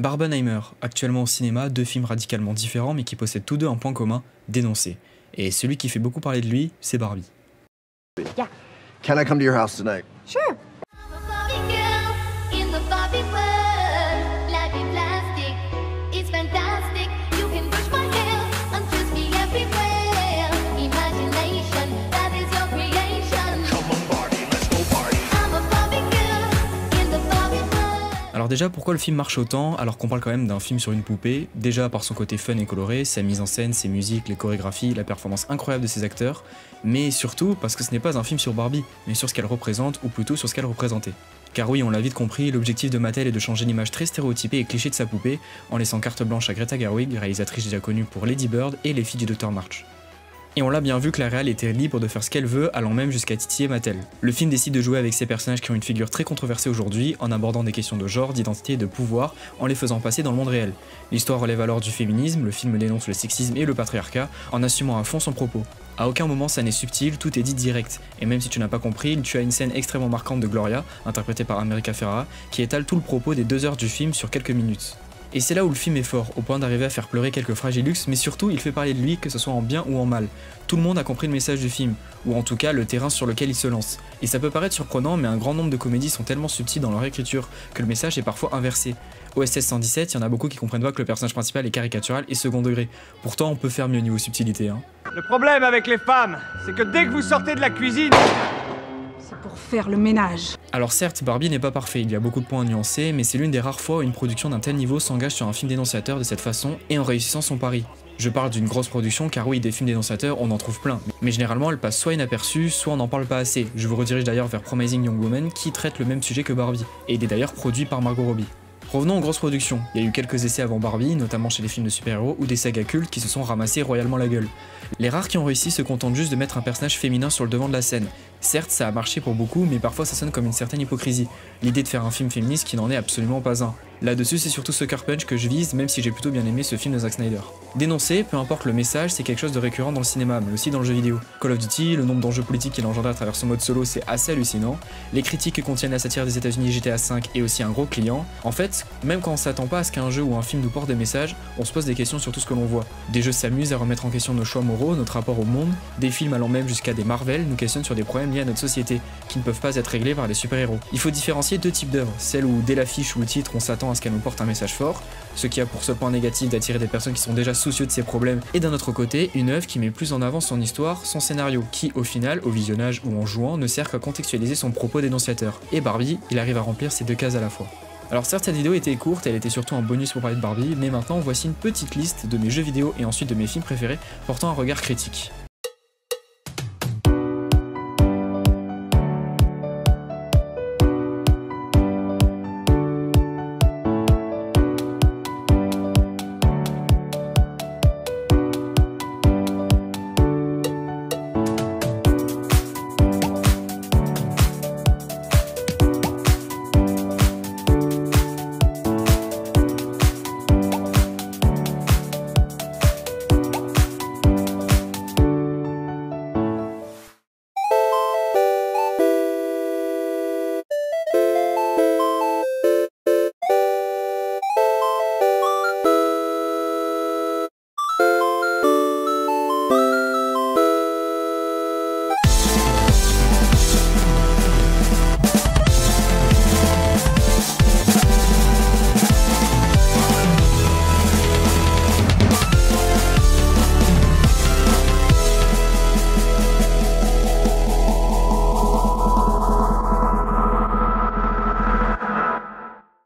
Barbenheimer, actuellement au cinéma, deux films radicalement différents mais qui possèdent tous deux un point commun, dénoncer. Et celui qui fait beaucoup parler de lui, c'est Barbie. Yeah. Can I come to your house tonight? Sure. Alors déjà, pourquoi le film marche autant alors qu'on parle quand même d'un film sur une poupée? Déjà par son côté fun et coloré, sa mise en scène, ses musiques, les chorégraphies, la performance incroyable de ses acteurs, mais surtout parce que ce n'est pas un film sur Barbie, mais sur ce qu'elle représente, ou plutôt sur ce qu'elle représentait. Car oui, on l'a vite compris, l'objectif de Mattel est de changer l'image très stéréotypée et cliché de sa poupée, en laissant carte blanche à Greta Gerwig, réalisatrice déjà connue pour Lady Bird et Les filles du Dr March. Et on l'a bien vu que la réal était libre de faire ce qu'elle veut, allant même jusqu'à titiller Mattel. Le film décide de jouer avec ces personnages qui ont une figure très controversée aujourd'hui, en abordant des questions de genre, d'identité et de pouvoir, en les faisant passer dans le monde réel. L'histoire relève alors du féminisme, le film dénonce le sexisme et le patriarcat, en assumant à fond son propos. À aucun moment ça n'est subtil, tout est dit direct, et même si tu n'as pas compris, tu as une scène extrêmement marquante de Gloria, interprétée par America Ferrera, qui étale tout le propos des 2 heures du film sur quelques minutes. Et c'est là où le film est fort, au point d'arriver à faire pleurer quelques fragilux, mais surtout il fait parler de lui, que ce soit en bien ou en mal. Tout le monde a compris le message du film, ou en tout cas le terrain sur lequel il se lance. Et ça peut paraître surprenant, mais un grand nombre de comédies sont tellement subtiles dans leur écriture que le message est parfois inversé. OSS 117, il y en a beaucoup qui comprennent pas que le personnage principal est caricatural et second degré. Pourtant on peut faire mieux niveau subtilité. Le problème avec les femmes, c'est que dès que vous sortez de la cuisine... C'est pour faire le ménage. Alors certes, Barbie n'est pas parfait, il y a beaucoup de points à nuancer, mais c'est l'une des rares fois où une production d'un tel niveau s'engage sur un film dénonciateur de cette façon et en réussissant son pari. Je parle d'une grosse production car oui, des films dénonciateurs, on en trouve plein, mais généralement elles passent soit inaperçues, soit on n'en parle pas assez. Je vous redirige d'ailleurs vers Promising Young Woman qui traite le même sujet que Barbie, et il est d'ailleurs produit par Margot Robbie. Revenons aux grosses productions, il y a eu quelques essais avant Barbie, notamment chez les films de super-héros ou des sagas cultes qui se sont ramassés royalement la gueule. Les rares qui ont réussi se contentent juste de mettre un personnage féminin sur le devant de la scène. Certes, ça a marché pour beaucoup, mais parfois ça sonne comme une certaine hypocrisie, l'idée de faire un film féministe qui n'en est absolument pas un. Là-dessus, c'est surtout Sucker Punch que je vise, même si j'ai plutôt bien aimé ce film de Zack Snyder. Dénoncer, peu importe le message, c'est quelque chose de récurrent dans le cinéma, mais aussi dans le jeu vidéo. Call of Duty, le nombre d'enjeux politiques qu'il engendre à travers son mode solo, c'est assez hallucinant. Les critiques que contiennent la satire des États-Unis GTA V est aussi un gros client. En fait, même quand on s'attend pas à ce qu'un jeu ou un film nous porte des messages, on se pose des questions sur tout ce que l'on voit. Des jeux s'amusent à remettre en question nos choix moraux, notre rapport au monde, des films allant même jusqu'à des Marvel nous questionnent sur des problèmes liés à notre société, qui ne peuvent pas être réglés par des super-héros. Il faut différencier deux types d'œuvres, celles où dès l'affiche ou le titre on s'attend à ce qu'elle nous porte un message fort, ce qui a pour seul point négatif d'attirer des personnes qui sont déjà soucieux de ces problèmes, et d'un autre côté, une œuvre qui met plus en avant son histoire, son scénario, qui au final, au visionnage ou en jouant, ne sert qu'à contextualiser son propos dénonciateur. Et Barbie, il arrive à remplir ces deux cases à la fois. Alors certes cette vidéo était courte, elle était surtout un bonus pour parler de Barbie, mais maintenant voici une petite liste de mes jeux vidéo et ensuite de mes films préférés portant un regard critique.